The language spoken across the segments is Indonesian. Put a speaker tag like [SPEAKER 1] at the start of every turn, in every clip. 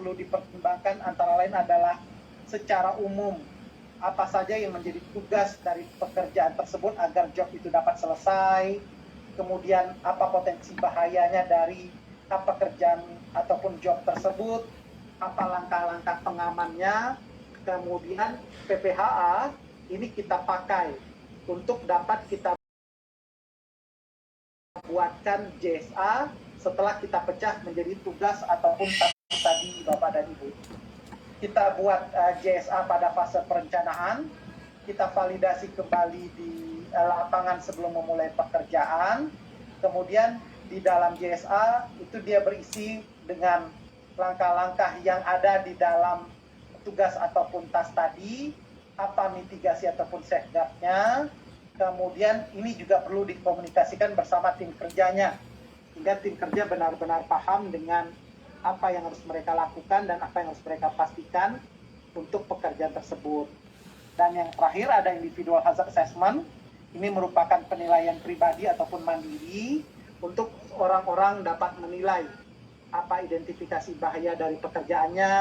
[SPEAKER 1] perlu dipertimbangkan antara lain adalah secara umum apa saja yang menjadi tugas dari pekerjaan tersebut agar job itu dapat selesai, kemudian apa potensi bahayanya dari pekerjaan ataupun job tersebut, apa langkah-langkah pengamannya, kemudian PPHA ini kita pakai untuk dapat kita buatkan JSA setelah kita pecah menjadi tugas ataupun tadi Bapak dan Ibu. Kita buat JSA pada fase perencanaan, kita validasi kembali di lapangan sebelum memulai pekerjaan, kemudian di dalam JSA itu dia berisi dengan langkah-langkah yang ada di dalam tugas ataupun tas tadi, apa mitigasi ataupun safeguard-nya, kemudian ini juga perlu dikomunikasikan bersama tim kerjanya, sehingga tim kerja benar-benar paham dengan apa yang harus mereka lakukan dan apa yang harus mereka pastikan untuk pekerjaan tersebut. Dan yang terakhir ada individual hazard assessment. Ini merupakan penilaian pribadi ataupun mandiri untuk orang-orang dapat menilai apa identifikasi bahaya dari pekerjaannya,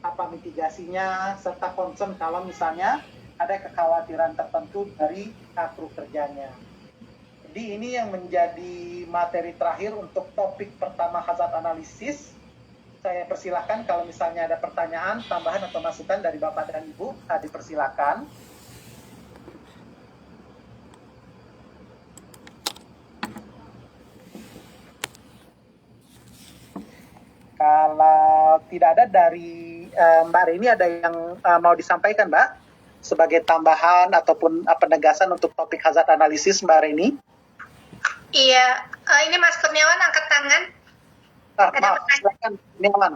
[SPEAKER 1] apa mitigasinya, serta concern kalau misalnya ada kekhawatiran tertentu dari kru kerjanya. Jadi ini yang menjadi materi terakhir untuk topik pertama hazard analysis. Saya persilahkan kalau misalnya ada pertanyaan, tambahan atau masukan dari Bapak dan Ibu, dipersilakan. Kalau tidak ada dari Mbak Reni, ada yang mau disampaikan Mbak? Sebagai tambahan ataupun penegasan untuk topik hazard analysis Mbak Reni?
[SPEAKER 2] Iya, ini Mas Kurniawan angkat tangan.
[SPEAKER 1] Maaf, silakan Kurniawan.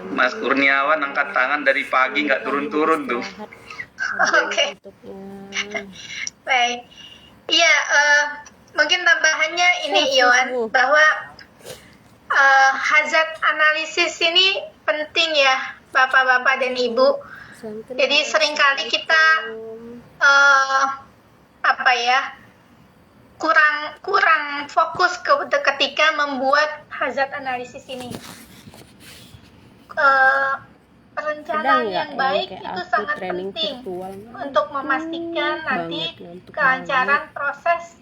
[SPEAKER 3] Mas Kurniawan angkat tangan dari pagi nggak turun-turun tuh.
[SPEAKER 2] Oke. Baik. Iya, mungkin tambahannya ini Yohan, bahwa hazard analisis ini penting ya Bapak-bapak dan Ibu. Jadi seringkali kita kurang fokus ketika membuat hazard analisis ini. Perencanaan yang baik itu sangat penting untuk memastikan nanti kelancaran proses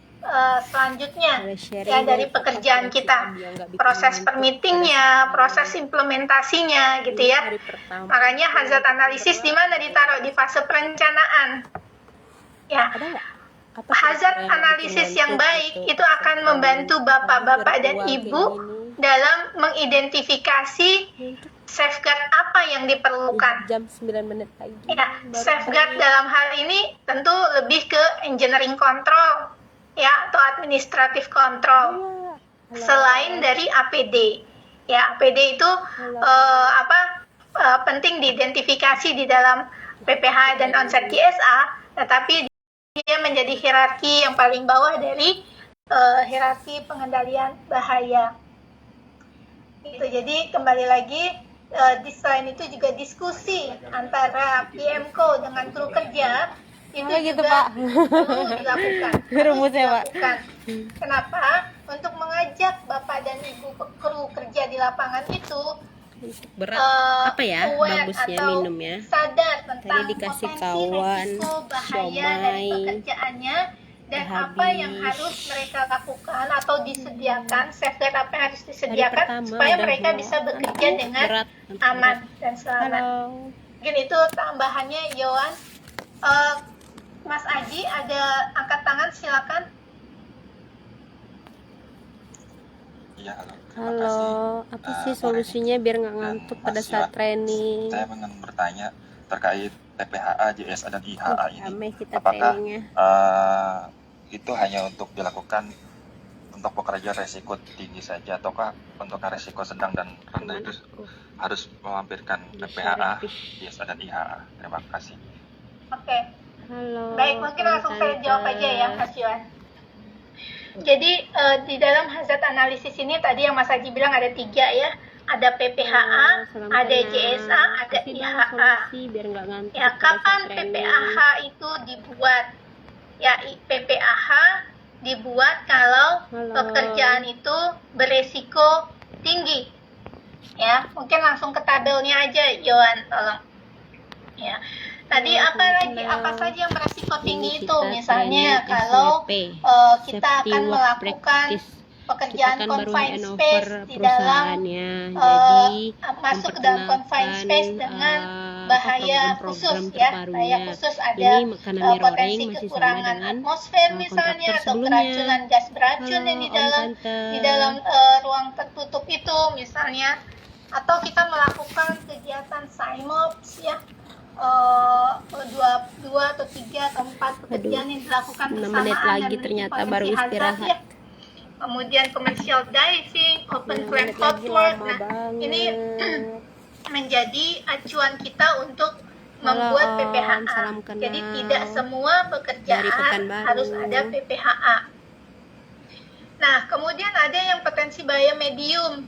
[SPEAKER 2] selanjutnya ya dari pekerjaan kita, proses permittingnya, proses implementasinya gitu ya. Makanya hazard analysis di mana ditaruh di fase perencanaan ya. Hazard analysis yang baik itu akan membantu bapak-bapak dan ibu dalam mengidentifikasi safeguard apa yang diperlukan.
[SPEAKER 4] Jam 9 menit lagi.
[SPEAKER 2] Ya, safeguard dalam hal ini tentu lebih ke engineering control ya atau administrative control. Selain dari APD. Ya, APD itu penting diidentifikasi di dalam PPH dan onset JSA, tetapi dia menjadi hierarki yang paling bawah dari hierarki pengendalian bahaya. Gitu. Jadi kembali lagi selain itu juga diskusi antara PMCO dengan kru kerja itu
[SPEAKER 4] gitu,
[SPEAKER 2] juga
[SPEAKER 4] Pak.
[SPEAKER 2] perlu dilakukan.
[SPEAKER 4] Rumusnya, Pak.
[SPEAKER 2] Kenapa? Untuk mengajak Bapak dan Ibu kru kerja di lapangan itu
[SPEAKER 4] berat bagusnya
[SPEAKER 2] atau
[SPEAKER 4] minum ya.
[SPEAKER 2] sadar tentang
[SPEAKER 4] Tadi dikasih
[SPEAKER 2] potensi
[SPEAKER 4] kawan,
[SPEAKER 2] resiko bahaya dari pekerjaannya dan apa yang harus mereka lakukan atau disediakan, safeguard apa yang harus disediakan supaya mereka bisa bekerja dengan aman dan selamat. Mungkin itu tambahannya Yohan. Mas Aji ada angkat tangan, silakan.
[SPEAKER 5] Iya,
[SPEAKER 4] Halo, apa sih solusinya biar nggak ngantuk pada saat training?
[SPEAKER 5] Saya ingin bertanya terkait TPHA, JSA, dan IHA ini.
[SPEAKER 4] Apakah
[SPEAKER 5] itu hanya untuk dilakukan untuk pekerja resiko tinggi saja, ataukah untuk resiko sedang dan rendah itu harus melampirkan TPHA, JSA, dan IHA? Terima kasih.
[SPEAKER 2] Oke.
[SPEAKER 4] Halo.
[SPEAKER 2] Baik, mungkin langsung saya jawab aja ya, Mas Yohan. Jadi di dalam hazard analisis ini tadi yang Mas Haji bilang ada 3 ya, ada PPHA, ada JSA, ada IHA. Ya, kapan PPAH itu dibuat? Ya, PPAH dibuat kalau
[SPEAKER 4] Halo.
[SPEAKER 2] pekerjaan itu beresiko tinggi. Ya, mungkin langsung ke tabelnya aja, Yohan, tolong. Ya. Tadi apa saja yang beresiko tinggi itu? Misalnya kalau kita akan melakukan pekerjaan confined space di dalam masuk ke dalam confined space dengan bahaya khusus ya, bahaya khusus ada potensi kekurangan atmosfer misalnya atau keracunan gas beracun yang di dalam ruang tertutup itu misalnya, atau kita melakukan kegiatan SIMOPS ya, dua atau tiga atau empat pekerjaan yang dilakukan
[SPEAKER 4] 6
[SPEAKER 2] bersamaan
[SPEAKER 4] menit lagi
[SPEAKER 2] dan
[SPEAKER 4] ternyata
[SPEAKER 2] memiliki
[SPEAKER 4] baru
[SPEAKER 2] potensi hazard,
[SPEAKER 4] istirahat.
[SPEAKER 2] ya. Kemudian commercial diving, open flame hot work. Nah, ini menjadi acuan kita untuk membuat
[SPEAKER 4] Om,
[SPEAKER 2] PPHA.
[SPEAKER 4] salam kenal.
[SPEAKER 2] Jadi tidak semua pekerjaan
[SPEAKER 4] Dari Pekanbaru.
[SPEAKER 2] harus ada PPHA. Nah, kemudian ada yang potensi bahaya medium.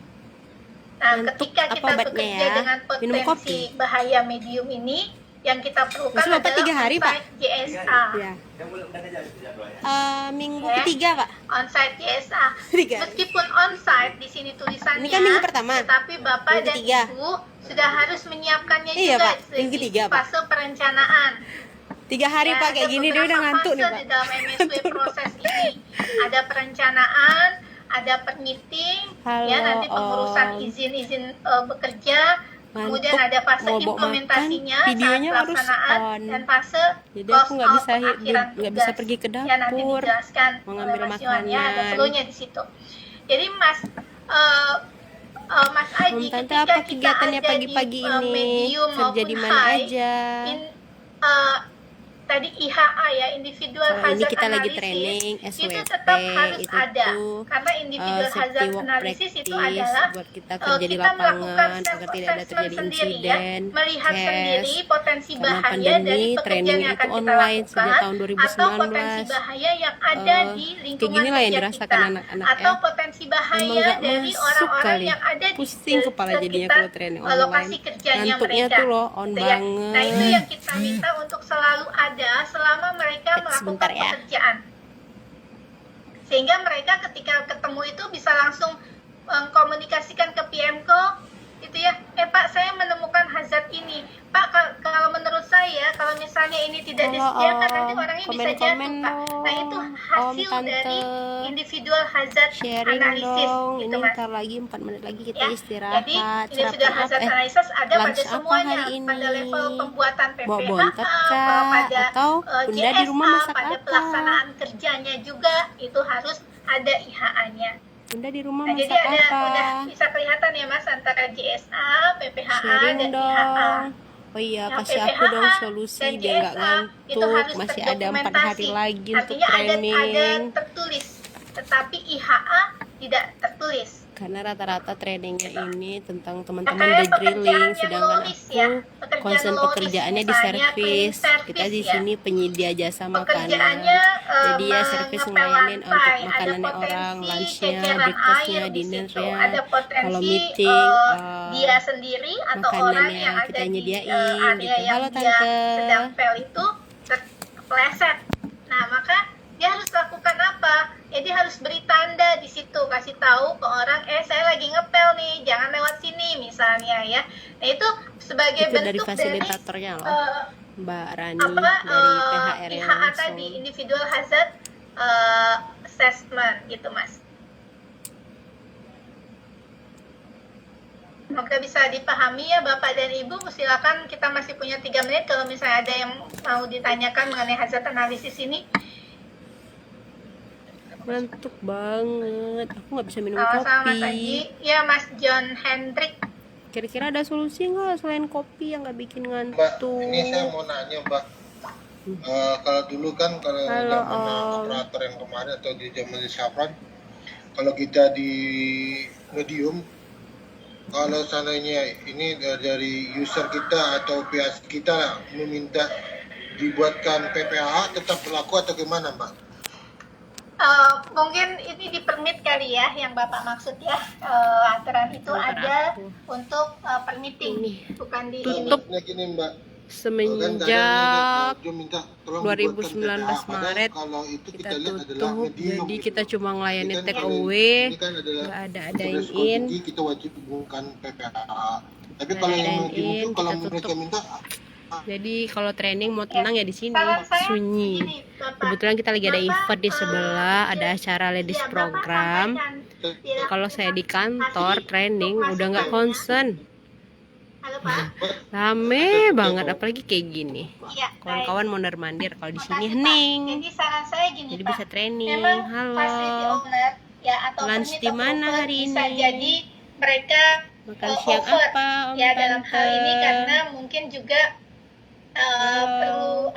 [SPEAKER 2] Nah,
[SPEAKER 4] Untuk
[SPEAKER 2] ketika kita
[SPEAKER 4] apa obatnya
[SPEAKER 2] bekerja
[SPEAKER 4] ya?
[SPEAKER 2] dengan
[SPEAKER 4] Minum
[SPEAKER 2] potensi
[SPEAKER 4] kopi.
[SPEAKER 2] bahaya medium ini, yang kita perlukan
[SPEAKER 4] Maksud Bapak
[SPEAKER 2] adalah
[SPEAKER 4] 3 hari, Pak?
[SPEAKER 2] on-site JSA.
[SPEAKER 4] Ya. Minggu ketiga, Pak.
[SPEAKER 2] On-site JSA.
[SPEAKER 4] 3.
[SPEAKER 2] Meskipun on-site di sini tulisannya,
[SPEAKER 4] Ini kan minggu pertama.
[SPEAKER 2] tetapi Bapak
[SPEAKER 4] Minggu
[SPEAKER 2] dan
[SPEAKER 4] ketiga.
[SPEAKER 2] Ibu sudah harus menyiapkannya
[SPEAKER 4] Iya,
[SPEAKER 2] juga
[SPEAKER 4] Pak. Minggu
[SPEAKER 2] di
[SPEAKER 4] ketiga, Pak.
[SPEAKER 2] fase perencanaan.
[SPEAKER 4] 3 hari
[SPEAKER 2] Ya,
[SPEAKER 4] Pak kayak
[SPEAKER 2] ada
[SPEAKER 4] gini dia udah
[SPEAKER 2] beberapa
[SPEAKER 4] ngantuk nih,
[SPEAKER 2] fase
[SPEAKER 4] Pak.
[SPEAKER 2] di dalam MSW proses ini. Ada perencanaan, ada permitting,
[SPEAKER 4] Halo,
[SPEAKER 2] ya nanti pengurusan
[SPEAKER 4] Om.
[SPEAKER 2] izin bekerja, kemudian ada fase
[SPEAKER 4] Mau bawa
[SPEAKER 2] implementasinya
[SPEAKER 4] makan, videonya
[SPEAKER 2] saat
[SPEAKER 4] harus
[SPEAKER 2] pelaksanaan
[SPEAKER 4] on.
[SPEAKER 2] dan fase
[SPEAKER 4] Jadi
[SPEAKER 2] close
[SPEAKER 4] aku nggak
[SPEAKER 2] out
[SPEAKER 4] bisa
[SPEAKER 2] pengakhiran
[SPEAKER 4] nggak bisa
[SPEAKER 2] tugas.
[SPEAKER 4] pergi ke
[SPEAKER 2] Ya nanti
[SPEAKER 4] dapur,
[SPEAKER 2] dijelaskan
[SPEAKER 4] mau
[SPEAKER 2] oleh
[SPEAKER 4] ngambil
[SPEAKER 2] Mas Iwan ya, ada
[SPEAKER 4] makanan.
[SPEAKER 2] flow-nya di situ. Jadi Mas Aji,
[SPEAKER 4] Om Tante
[SPEAKER 2] ketika
[SPEAKER 4] apa
[SPEAKER 2] kita
[SPEAKER 4] kegiatannya
[SPEAKER 2] ada
[SPEAKER 4] pagi-pagi
[SPEAKER 2] di
[SPEAKER 4] ini?
[SPEAKER 2] medium
[SPEAKER 4] Kerja
[SPEAKER 2] maupun
[SPEAKER 4] di mana
[SPEAKER 2] high,
[SPEAKER 4] aja?
[SPEAKER 2] Tadi IHA ya, individual
[SPEAKER 4] Kalau ini
[SPEAKER 2] hazard
[SPEAKER 4] kita lagi
[SPEAKER 2] analysis,
[SPEAKER 4] training
[SPEAKER 2] itu
[SPEAKER 4] SWP,
[SPEAKER 2] tetap harus
[SPEAKER 4] itu
[SPEAKER 2] ada
[SPEAKER 4] tuh,
[SPEAKER 2] karena individual
[SPEAKER 4] safety
[SPEAKER 2] hazard
[SPEAKER 4] work
[SPEAKER 2] analysis itu
[SPEAKER 4] practice
[SPEAKER 2] adalah
[SPEAKER 4] buat kita kerja di
[SPEAKER 2] kita melakukan
[SPEAKER 4] lapangan
[SPEAKER 2] self
[SPEAKER 4] agar tidak ada
[SPEAKER 2] assessment
[SPEAKER 4] terjadi
[SPEAKER 2] sendiri
[SPEAKER 4] insiden,
[SPEAKER 2] ya, melihat sendiri
[SPEAKER 4] case.
[SPEAKER 2] potensi
[SPEAKER 4] Karena
[SPEAKER 2] bahaya
[SPEAKER 4] pandemi,
[SPEAKER 2] dari pekerjaan
[SPEAKER 4] training
[SPEAKER 2] yang
[SPEAKER 4] itu
[SPEAKER 2] akan kita
[SPEAKER 4] online sejak
[SPEAKER 2] lakukan,
[SPEAKER 4] tahun
[SPEAKER 2] atau potensi
[SPEAKER 4] 2019.
[SPEAKER 2] bahaya yang ada di
[SPEAKER 4] Kayak
[SPEAKER 2] lingkungan
[SPEAKER 4] ginilah yang
[SPEAKER 2] kerja
[SPEAKER 4] dirasakan
[SPEAKER 2] kita,
[SPEAKER 4] anak-anak
[SPEAKER 2] atau
[SPEAKER 4] ya.
[SPEAKER 2] potensi
[SPEAKER 4] Emang
[SPEAKER 2] bahaya
[SPEAKER 4] nggak
[SPEAKER 2] dari
[SPEAKER 4] masuk
[SPEAKER 2] orang-orang
[SPEAKER 4] kali.
[SPEAKER 2] yang ada di
[SPEAKER 4] Pusing kepala jadinya
[SPEAKER 2] sekitar
[SPEAKER 4] kalau training
[SPEAKER 2] lokasi
[SPEAKER 4] online.
[SPEAKER 2] kerjanya
[SPEAKER 4] Ngantuknya
[SPEAKER 2] mereka.
[SPEAKER 4] tuh loh on
[SPEAKER 2] Gitu ya. Nah, itu
[SPEAKER 4] banget.
[SPEAKER 2] yang kita minta untuk selalu ada selama mereka
[SPEAKER 4] Sebentar
[SPEAKER 2] melakukan
[SPEAKER 4] ya.
[SPEAKER 2] pekerjaan. Sehingga mereka ketika ketemu itu bisa langsung mengkomunikasikan ke PMko gitu ya. Pak, saya menemukan hazard ini. Pak, kalau menurut saya kalau misalnya ini tidak
[SPEAKER 4] Halo,
[SPEAKER 2] disediakan nanti
[SPEAKER 4] Om.
[SPEAKER 2] orangnya bisa
[SPEAKER 4] Komen-komen
[SPEAKER 2] jatuh, Pak. Nah, itu
[SPEAKER 4] dong.
[SPEAKER 2] hasil
[SPEAKER 4] Om, Tante.
[SPEAKER 2] dari individual hazard
[SPEAKER 4] Sharing
[SPEAKER 2] analysis
[SPEAKER 4] dong.
[SPEAKER 2] gitu,
[SPEAKER 4] Ini
[SPEAKER 2] Mas.
[SPEAKER 4] ntar lagi 4 menit lagi kita
[SPEAKER 2] Ya,
[SPEAKER 4] istirahat.
[SPEAKER 2] jadi individual
[SPEAKER 4] Sarapan
[SPEAKER 2] hazard
[SPEAKER 4] apa?
[SPEAKER 2] analysis ada pada
[SPEAKER 4] lunch apa
[SPEAKER 2] semuanya,
[SPEAKER 4] hari ini?
[SPEAKER 2] pada level pembuatan
[SPEAKER 4] Bawa
[SPEAKER 2] PPHA,
[SPEAKER 4] bontot kah?
[SPEAKER 2] pada
[SPEAKER 4] Atau Bunda di rumah
[SPEAKER 2] JSA,
[SPEAKER 4] masak
[SPEAKER 2] pada
[SPEAKER 4] apa?
[SPEAKER 2] pelaksanaan kerjanya juga itu harus ada IHA-nya.
[SPEAKER 4] Bunda di rumah
[SPEAKER 2] Nah, jadi
[SPEAKER 4] masak
[SPEAKER 2] ada
[SPEAKER 4] apa?
[SPEAKER 2] udah bisa kelihatan ya Mas antara JSA, PPHA
[SPEAKER 4] Sharing
[SPEAKER 2] dan
[SPEAKER 4] dong.
[SPEAKER 2] IHA.
[SPEAKER 4] Oh iya,
[SPEAKER 2] Yang
[SPEAKER 4] kasih aku
[SPEAKER 2] PPHA
[SPEAKER 4] dong solusi
[SPEAKER 2] dan
[SPEAKER 4] biar nggak
[SPEAKER 2] JSA itu
[SPEAKER 4] ngantuk.
[SPEAKER 2] harus
[SPEAKER 4] Masih ada 4 hari
[SPEAKER 2] terdokumentasi.
[SPEAKER 4] lagi untuk
[SPEAKER 2] Artinya ada
[SPEAKER 4] training.
[SPEAKER 2] tertulis, tetapi IHA tidak tertulis.
[SPEAKER 4] Karena rata-rata trainingnya ini tentang teman-teman
[SPEAKER 2] Makanya
[SPEAKER 4] udah drilling,
[SPEAKER 2] pekerjaan yang
[SPEAKER 4] sedangkan
[SPEAKER 2] low risk
[SPEAKER 4] aku
[SPEAKER 2] ya, pekerjaan
[SPEAKER 4] konsen
[SPEAKER 2] low risk,
[SPEAKER 4] pekerjaannya di
[SPEAKER 2] misalnya
[SPEAKER 4] servis.
[SPEAKER 2] cleaning service
[SPEAKER 4] Kita di
[SPEAKER 2] ya.
[SPEAKER 4] sini penyedia jasa makanan.
[SPEAKER 2] Pekerjaannya
[SPEAKER 4] Jadi ya servis
[SPEAKER 2] mengepel
[SPEAKER 4] ngelayanin untuk
[SPEAKER 2] lantai,
[SPEAKER 4] makanannya
[SPEAKER 2] ada potensi
[SPEAKER 4] orang, lunchnya,
[SPEAKER 2] ceceran
[SPEAKER 4] breakfastnya,
[SPEAKER 2] air di situ,
[SPEAKER 4] dinnernya.
[SPEAKER 2] ada potensi
[SPEAKER 4] Kalau meeting,
[SPEAKER 2] dia sendiri atau orang
[SPEAKER 4] makanannya
[SPEAKER 2] yang ada
[SPEAKER 4] kita
[SPEAKER 2] di
[SPEAKER 4] nyediain
[SPEAKER 2] area
[SPEAKER 4] gitu.
[SPEAKER 2] yang
[SPEAKER 4] Halo,
[SPEAKER 2] dia
[SPEAKER 4] Tante.
[SPEAKER 2] sedang pel itu terpeleset. Nah, maka dia harus lakukan apa? Ya, dia harus beri tanda di situ, kasih tahu ke orang, saya lagi ngepel nih, jangan lewat sini misalnya ya. Nah, itu sebagai
[SPEAKER 4] Itu dari
[SPEAKER 2] bentuk
[SPEAKER 4] fasilitatornya loh, Mbak Rani
[SPEAKER 2] apa
[SPEAKER 4] dari PHR yang
[SPEAKER 2] IHA
[SPEAKER 4] langsung.
[SPEAKER 2] tadi, individual hazard assessment gitu Mas. Semoga bisa dipahami ya Bapak dan Ibu. Silakan, kita masih punya 3 menit kalau misalnya ada yang mau ditanyakan mengenai hazard analysis ini.
[SPEAKER 4] Ngantuk banget, aku nggak bisa minum
[SPEAKER 2] Sama Mas
[SPEAKER 4] kopi.
[SPEAKER 2] Aji. Ya Mas John Hendrik.
[SPEAKER 4] Kira-kira ada solusi nggak selain kopi yang nggak bikin
[SPEAKER 6] Mbak,
[SPEAKER 4] ngantuk?
[SPEAKER 6] ini saya mau nanya Mbak. Kalau dulu kan kalau
[SPEAKER 4] Halo,
[SPEAKER 6] zaman
[SPEAKER 4] Om.
[SPEAKER 6] operator yang kemarin atau di zaman di Safran, kalau kita di medium, kalau seandainya ini dari user kita atau pihak kita meminta dibuatkan PPH tetap berlaku atau gimana Mbak?
[SPEAKER 2] Mungkin ini di permit kali ya yang Bapak maksud ya. Aturan itu
[SPEAKER 4] Bentar
[SPEAKER 2] ada
[SPEAKER 4] aku.
[SPEAKER 2] untuk permitting, bukan di ini.
[SPEAKER 4] Tutup.
[SPEAKER 6] Ini gini Mbak,
[SPEAKER 4] semenjak
[SPEAKER 6] dia minta tolong
[SPEAKER 4] 2019
[SPEAKER 6] dibuatkan PPH. Padahal
[SPEAKER 4] Maret
[SPEAKER 6] kalau itu
[SPEAKER 4] kita
[SPEAKER 6] lihat adalah
[SPEAKER 4] tutup,
[SPEAKER 6] medium
[SPEAKER 4] jadi
[SPEAKER 6] gitu.
[SPEAKER 4] kita cuma
[SPEAKER 6] Ini
[SPEAKER 4] ngelayani
[SPEAKER 6] kan
[SPEAKER 4] take
[SPEAKER 6] kalau-
[SPEAKER 4] away,
[SPEAKER 6] ini kan adalah
[SPEAKER 4] nggak ada
[SPEAKER 6] untuk resiko
[SPEAKER 4] dine-in.
[SPEAKER 6] tinggi, kita wajib bukan PPH. Tapi
[SPEAKER 4] Nggak
[SPEAKER 6] kalau
[SPEAKER 4] ada
[SPEAKER 6] yang
[SPEAKER 4] dine-in,
[SPEAKER 6] mungkin kalau
[SPEAKER 4] kita
[SPEAKER 6] mereka
[SPEAKER 4] tutup.
[SPEAKER 6] minta
[SPEAKER 4] Jadi kalau training mau tenang ya di sini,
[SPEAKER 2] Saran saya
[SPEAKER 4] sunyi.
[SPEAKER 2] begini, Bapak.
[SPEAKER 4] Kebetulan kita lagi ada
[SPEAKER 2] Bapak,
[SPEAKER 4] event di sebelah, ada acara ladies
[SPEAKER 2] Bapak
[SPEAKER 4] program.
[SPEAKER 2] sampaikan,
[SPEAKER 4] Kalau saya di kantor
[SPEAKER 2] hasil
[SPEAKER 4] training
[SPEAKER 2] untuk
[SPEAKER 4] udah nggak
[SPEAKER 2] masukannya.
[SPEAKER 4] konsen,
[SPEAKER 2] Halo Pak.
[SPEAKER 4] rame banget apalagi kayak gini.
[SPEAKER 2] Iya,
[SPEAKER 4] Kawan-kawan mondar mandir, kalau di sini
[SPEAKER 2] Makasih, Pak.
[SPEAKER 4] hening.
[SPEAKER 2] Jadi saran saya gini
[SPEAKER 4] Jadi
[SPEAKER 2] Pak.
[SPEAKER 4] bisa training.
[SPEAKER 2] Memang facility
[SPEAKER 4] Halo.
[SPEAKER 2] owner ya atau
[SPEAKER 4] Lunch
[SPEAKER 2] permit
[SPEAKER 4] di
[SPEAKER 2] of
[SPEAKER 4] mana
[SPEAKER 2] offer
[SPEAKER 4] hari
[SPEAKER 2] bisa
[SPEAKER 4] ini?
[SPEAKER 2] jadi mereka
[SPEAKER 4] Makan siang
[SPEAKER 2] over
[SPEAKER 4] apa, Om
[SPEAKER 2] ya dalam
[SPEAKER 4] Tante?
[SPEAKER 2] hal ini karena mungkin juga perlu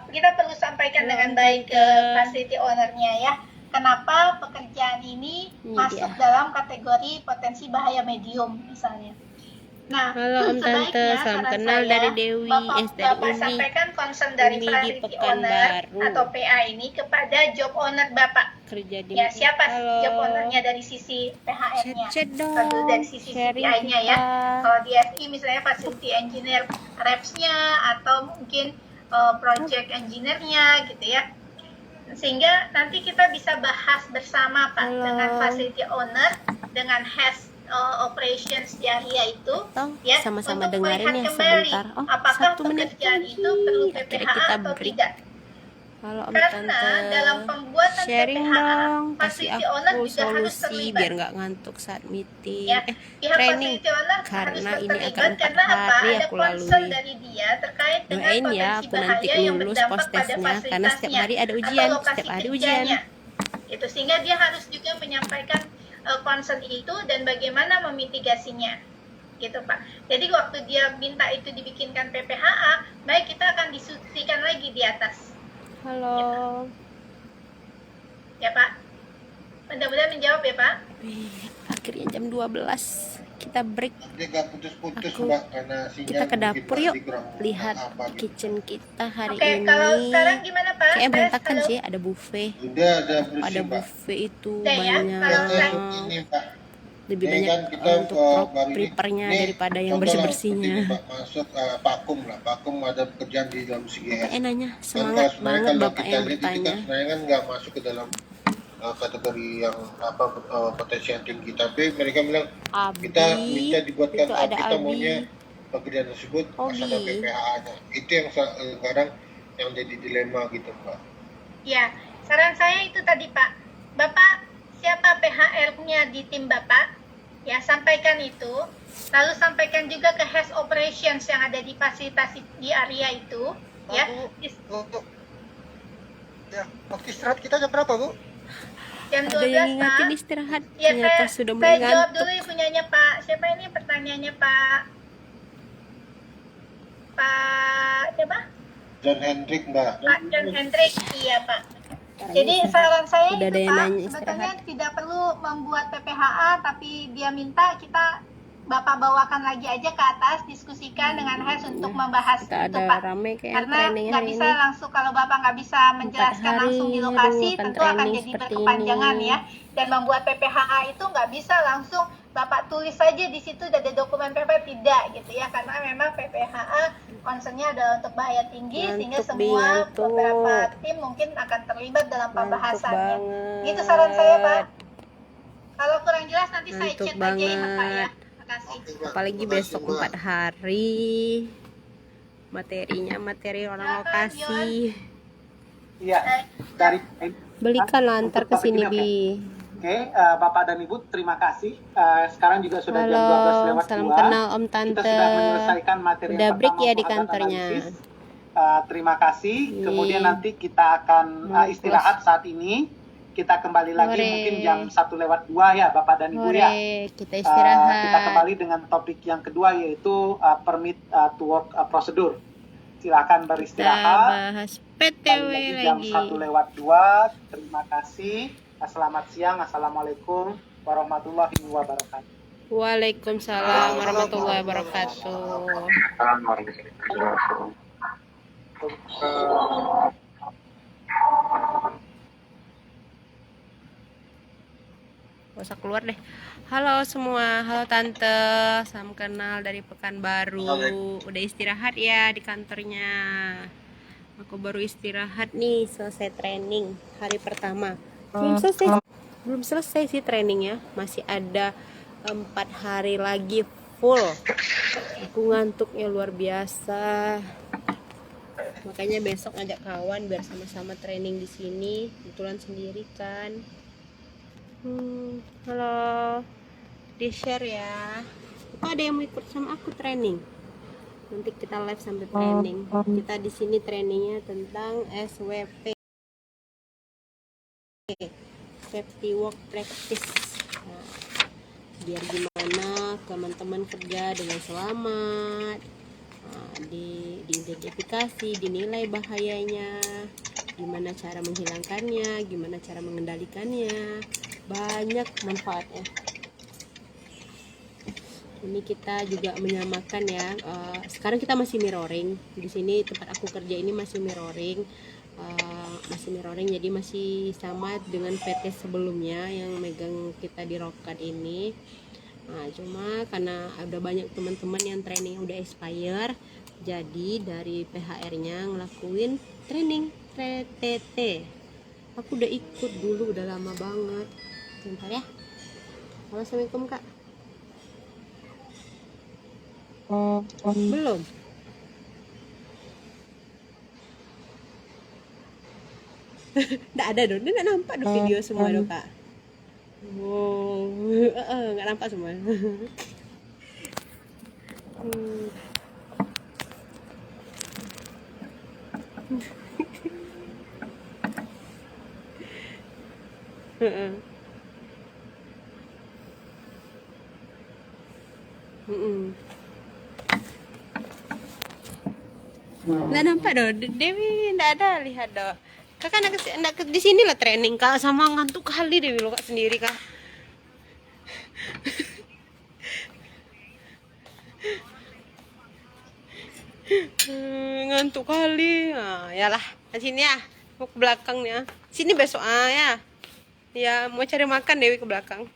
[SPEAKER 2] kita perlu sampaikan
[SPEAKER 4] Halo,
[SPEAKER 2] dengan
[SPEAKER 4] Om
[SPEAKER 2] baik ke
[SPEAKER 4] Tante.
[SPEAKER 2] facility ownernya ya. Kenapa pekerjaan ini
[SPEAKER 4] Ini
[SPEAKER 2] masuk
[SPEAKER 4] dia.
[SPEAKER 2] dalam kategori potensi bahaya medium misalnya. Nah,
[SPEAKER 4] Halo Om Tante,
[SPEAKER 2] sebaiknya
[SPEAKER 4] salam
[SPEAKER 2] saran
[SPEAKER 4] kenal
[SPEAKER 2] saya,
[SPEAKER 4] dari Dewi, dari
[SPEAKER 2] Bapak
[SPEAKER 4] Umi.
[SPEAKER 2] sampaikan concern dari
[SPEAKER 4] Umi di
[SPEAKER 2] facility owner
[SPEAKER 4] Pekanbaru.
[SPEAKER 2] atau PA ini kepada job owner Bapak.
[SPEAKER 4] Kerja di
[SPEAKER 2] Ya, siapa
[SPEAKER 4] Halo.
[SPEAKER 2] job ownernya dari sisi PHR-nya?
[SPEAKER 4] Chat dong,
[SPEAKER 2] Tentu dari sisi
[SPEAKER 4] sharing
[SPEAKER 2] CPI-nya ya.
[SPEAKER 4] kita.
[SPEAKER 2] Kalau di FI misalnya facility engineer reps-nya atau mungkin project engineer-nya gitu ya. Sehingga nanti kita bisa bahas bersama Pak
[SPEAKER 4] Halo.
[SPEAKER 2] dengan facility owner, dengan head operations di area itu
[SPEAKER 4] Tong,
[SPEAKER 2] ya,
[SPEAKER 4] sama-sama
[SPEAKER 2] untuk
[SPEAKER 4] dengerin
[SPEAKER 2] melihat
[SPEAKER 4] ya
[SPEAKER 2] kembali
[SPEAKER 4] sebentar. Oh,
[SPEAKER 2] apakah
[SPEAKER 4] 1 menit
[SPEAKER 2] pekerjaan
[SPEAKER 4] lagi.
[SPEAKER 2] itu perlu
[SPEAKER 4] Akhirnya
[SPEAKER 2] PPH
[SPEAKER 4] kita
[SPEAKER 2] atau
[SPEAKER 4] break.
[SPEAKER 2] tidak.
[SPEAKER 4] Halo Om
[SPEAKER 2] Karena
[SPEAKER 4] Tante,
[SPEAKER 2] dalam pembuatan
[SPEAKER 4] sharing
[SPEAKER 2] PPH,
[SPEAKER 4] dong, kasih
[SPEAKER 2] facility owner
[SPEAKER 4] aku
[SPEAKER 2] juga harus
[SPEAKER 4] solusi
[SPEAKER 2] terlibat.
[SPEAKER 4] biar nggak ngantuk saat meeting.
[SPEAKER 2] Ya, pihak
[SPEAKER 4] Training.
[SPEAKER 2] facility owner harus
[SPEAKER 4] Karena ini
[SPEAKER 2] terlibat
[SPEAKER 4] akan 4
[SPEAKER 2] karena apa?
[SPEAKER 4] hari
[SPEAKER 2] Ada
[SPEAKER 4] aku
[SPEAKER 2] concern
[SPEAKER 4] lalui.
[SPEAKER 2] dari dia terkait dengan
[SPEAKER 4] Doain ya
[SPEAKER 2] potensi
[SPEAKER 4] aku nanti
[SPEAKER 2] bahaya yang
[SPEAKER 4] lulus
[SPEAKER 2] berdampak
[SPEAKER 4] post
[SPEAKER 2] pada
[SPEAKER 4] testnya, karena setiap
[SPEAKER 2] fasilitasnya
[SPEAKER 4] hari ada
[SPEAKER 2] atau
[SPEAKER 4] ujian,
[SPEAKER 2] lokasi
[SPEAKER 4] setiap hari ujian.
[SPEAKER 2] kerjanya. Itu sehingga dia harus juga menyampaikan concern itu dan bagaimana memitigasinya. Gitu Pak. Jadi waktu dia minta itu dibikinkan PPHA, baik kita akan diskusikan lagi di atas.
[SPEAKER 4] Halo.
[SPEAKER 2] Ya Pak. Mudah-mudahan menjawab ya Pak.
[SPEAKER 4] Akhirnya jam 12 kita break.
[SPEAKER 6] dia nggak putus-putus
[SPEAKER 4] Aku-
[SPEAKER 6] Mbak karena sinyal
[SPEAKER 4] Kita ke
[SPEAKER 6] mungkin
[SPEAKER 4] dapur
[SPEAKER 6] masih
[SPEAKER 4] yuk.
[SPEAKER 6] kurang
[SPEAKER 4] Lihat
[SPEAKER 6] apa gitu.
[SPEAKER 4] kitchen kita hari
[SPEAKER 2] Oke,
[SPEAKER 4] ini.
[SPEAKER 2] kalau sekarang gimana Pak?
[SPEAKER 4] Kayak
[SPEAKER 2] Tes,
[SPEAKER 4] berantakan
[SPEAKER 2] halo?
[SPEAKER 4] sih, ada buffet.
[SPEAKER 6] Udah ada
[SPEAKER 4] Ada
[SPEAKER 6] bersih Mbak.
[SPEAKER 4] buffet itu
[SPEAKER 2] Udah ya,
[SPEAKER 4] banyak.
[SPEAKER 2] kalau saya-
[SPEAKER 6] Ini Mbak.
[SPEAKER 4] Lebih
[SPEAKER 6] Ini
[SPEAKER 4] banyak
[SPEAKER 6] kan kita
[SPEAKER 4] untuk
[SPEAKER 6] baru ini.
[SPEAKER 4] prepare-nya
[SPEAKER 6] Ini
[SPEAKER 4] daripada yang
[SPEAKER 6] contoh lah,
[SPEAKER 4] bersih-bersihnya.
[SPEAKER 6] seperti ini, Mbak, masuk vakum lah. Vakum ada pekerjaan di dalam CGS.
[SPEAKER 4] Nanya,
[SPEAKER 6] Kan
[SPEAKER 4] semangat
[SPEAKER 6] sebenarnya
[SPEAKER 4] banget
[SPEAKER 6] kalau
[SPEAKER 4] Bapak
[SPEAKER 6] kita
[SPEAKER 4] yang
[SPEAKER 6] lihat itu
[SPEAKER 4] bertanya.
[SPEAKER 6] kan sebenarnya kan nggak masuk ke dalam kategori yang potensi yang tinggi. Tapi mereka bilang
[SPEAKER 4] Abi,
[SPEAKER 6] kita minta dibuatkan
[SPEAKER 4] itu ada
[SPEAKER 6] kita
[SPEAKER 4] Abi.
[SPEAKER 6] maunya pekerjaan tersebut
[SPEAKER 4] Obi.
[SPEAKER 6] asal ada PPH-nya. Itu yang sekarang yang jadi dilema gitu Mbak.
[SPEAKER 2] Ya, saran saya itu tadi Pak. Bapak, siapa PHR-nya di tim Bapak? Ya, sampaikan itu. Lalu sampaikan juga ke head operations yang ada di fasilitas di area itu. Ya,
[SPEAKER 7] Ya, waktu istirahat kita jam berapa, Bu?
[SPEAKER 2] jam
[SPEAKER 4] Ada yang
[SPEAKER 2] 12
[SPEAKER 4] ngingetin
[SPEAKER 2] Pak.
[SPEAKER 4] istirahat.
[SPEAKER 2] Ya,
[SPEAKER 4] Ternyata
[SPEAKER 2] saya
[SPEAKER 4] sudah mulai
[SPEAKER 2] jawab
[SPEAKER 4] ngantuk.
[SPEAKER 2] dulu yang punyanya Pak. Siapa ini pertanyaannya Pak? Pak, siapa?
[SPEAKER 6] John Hendrik Mbak.
[SPEAKER 2] Pak John Hendrik. Iya Pak. Jadi saran saya
[SPEAKER 4] Udah ada
[SPEAKER 2] itu
[SPEAKER 4] yang
[SPEAKER 2] Pak,
[SPEAKER 4] nanya
[SPEAKER 2] sebetulnya
[SPEAKER 4] istirahat.
[SPEAKER 2] tidak perlu membuat PPHA, tapi dia minta kita Bapak bawakan lagi aja ke atas, diskusikan dengan HES untuk membahas
[SPEAKER 4] Kita
[SPEAKER 2] itu
[SPEAKER 4] ada
[SPEAKER 2] Pak.
[SPEAKER 4] rame kayak
[SPEAKER 2] Karena
[SPEAKER 4] training
[SPEAKER 2] nggak
[SPEAKER 4] hari
[SPEAKER 2] bisa
[SPEAKER 4] ini.
[SPEAKER 2] langsung, kalau Bapak nggak bisa menjelaskan
[SPEAKER 4] hari,
[SPEAKER 2] langsung di
[SPEAKER 4] aduh,
[SPEAKER 2] lokasi,
[SPEAKER 4] akan
[SPEAKER 2] tentu akan
[SPEAKER 4] training
[SPEAKER 2] jadi
[SPEAKER 4] seperti
[SPEAKER 2] berkepanjangan
[SPEAKER 4] ini.
[SPEAKER 2] ya. Dan membuat PPHA itu nggak bisa langsung Bapak tulis saja di situ ada dokumen PPH, tidak gitu ya. Karena memang PPHA concernnya adalah untuk bahaya tinggi, sehingga
[SPEAKER 4] Ngantuk,
[SPEAKER 2] semua
[SPEAKER 4] ngantuk.
[SPEAKER 2] beberapa tim mungkin akan terlibat dalam
[SPEAKER 4] Ngantuk
[SPEAKER 2] pembahasannya.
[SPEAKER 4] banget.
[SPEAKER 2] Gitu saran saya Pak. Kalau kurang jelas nanti saya
[SPEAKER 4] Ngantuk
[SPEAKER 2] chat aja ya Pak ya.
[SPEAKER 4] banget.
[SPEAKER 2] Terima kasih.
[SPEAKER 6] Oke, Mbak.
[SPEAKER 4] Apalagi
[SPEAKER 6] Terima kasih,
[SPEAKER 4] besok
[SPEAKER 6] Mbak.
[SPEAKER 4] 4 hari. Materinya materi orang
[SPEAKER 2] Silakan,
[SPEAKER 4] lokasi.
[SPEAKER 7] Iya, dari
[SPEAKER 4] Belikan lah antar ke
[SPEAKER 7] Untuk topik
[SPEAKER 4] sini
[SPEAKER 7] ini, oke.
[SPEAKER 4] Bi.
[SPEAKER 7] Oke, Bapak dan Ibu, terima kasih. Sekarang juga sudah jam 12
[SPEAKER 4] Halo,
[SPEAKER 7] lewat
[SPEAKER 4] salam
[SPEAKER 7] 2.
[SPEAKER 4] kenal Om
[SPEAKER 7] Kita
[SPEAKER 4] Tante.
[SPEAKER 7] sudah menyelesaikan materi
[SPEAKER 4] Udah
[SPEAKER 7] yang
[SPEAKER 4] break
[SPEAKER 7] pertama
[SPEAKER 4] ya di
[SPEAKER 7] untuk hazard
[SPEAKER 4] kantornya.
[SPEAKER 7] analisis. Terima kasih.
[SPEAKER 4] Iya.
[SPEAKER 7] Kemudian nanti kita akan
[SPEAKER 4] Mau
[SPEAKER 7] istirahat saat ini. Kita kembali lagi
[SPEAKER 4] Hore.
[SPEAKER 7] mungkin jam 1 lewat 2 ya Bapak dan Ibu ya.
[SPEAKER 4] Hore, kita istirahat.
[SPEAKER 7] Kita kembali dengan topik yang kedua yaitu permit to work prosedur. Silakan
[SPEAKER 4] Kita
[SPEAKER 7] beristirahat.
[SPEAKER 4] bahas
[SPEAKER 7] Kembali
[SPEAKER 4] PTW
[SPEAKER 7] lagi jam
[SPEAKER 4] lagi.
[SPEAKER 7] 1 lewat 2. Terima kasih. Selamat siang. Assalamualaikum warahmatullahi wabarakatuh.
[SPEAKER 4] Waalaikumsalam warahmatullahi wabarakatuh. Gak usah keluar deh. Halo semua, halo tante, salam kenal dari Pekanbaru. Udah istirahat ya di kantornya? Aku baru istirahat nih, selesai training hari pertama. Belum selesai sih trainingnya, masih ada 4 hari lagi full. Aku ngantuknya luar biasa. Makanya besok ngajak kawan biar sama-sama training di sini. Kebetulan sendiri kan. Halo, di share ya. Apa ada yang mau ikut sama aku training? Nanti kita live sampai training. Kita di sini trainingnya tentang SWP, Safety Work Practice. Nah, biar gimana teman-teman kerja dengan selamat, diidentifikasi, dinilai bahayanya, gimana cara menghilangkannya, gimana cara mengendalikannya, banyak manfaatnya. Ini kita juga menyamakan ya. Sekarang kita masih mirroring di sini, tempat aku kerja ini masih mirroring, jadi masih sama dengan PT sebelumnya yang megang kita di Rokat ini. Nah, cuma karena ada banyak teman-teman yang training udah expire, jadi dari PHR-nya ngelakuin training TT. Aku udah ikut dulu, udah lama banget. Bentar ya. Halo, assalamualaikum kak. Belum. Nggak ada dong, nggak nampak dong video semua dong kak. Wow, nggak nampak semua. Nggak nampak dong, Dewi nggak ada, lihat dong. Kakak nak di sini lah training kak, sama ngantuk kali Dewi lo kak sendiri kak. Ngantuk kali. Nah, yalah, di sini ya, mau ke belakangnya. Sini besok ya. Ya mau cari makan Dewi ke belakang.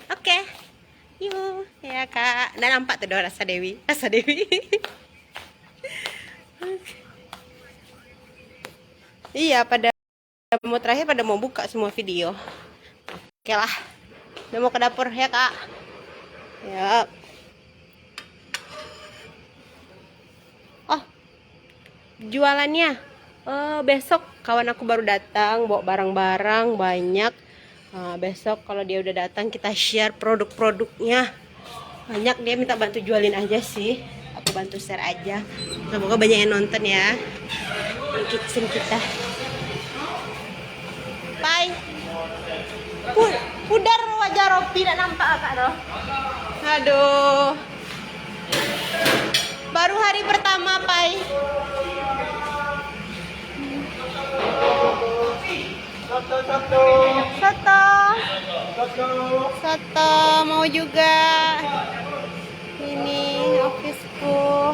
[SPEAKER 4] Oke. Yuk, ya kak. Nggak nampak tuh rasa Dewi. Iya, pada mau terakhir pada mau buka semua video. Oke lah. Udah mau ke dapur ya kak. Ya. Oh, jualannya besok kawan aku baru datang bawa barang-barang banyak. Besok kalau dia udah datang kita share produk-produknya. Banyak, dia minta bantu jualin aja sih. Aku bantu share aja. Semoga banyak yang nonton ya. Kitchen kita. Pai. Pudar wajah Ropi tidak nampak kak doh. Aduh. Baru hari pertama Pai. Soto mau juga. Ini officeku.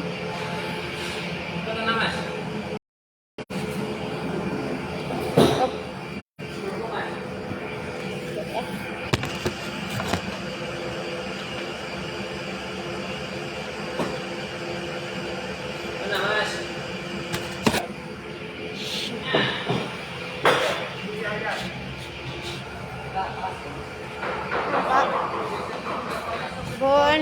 [SPEAKER 4] Bon.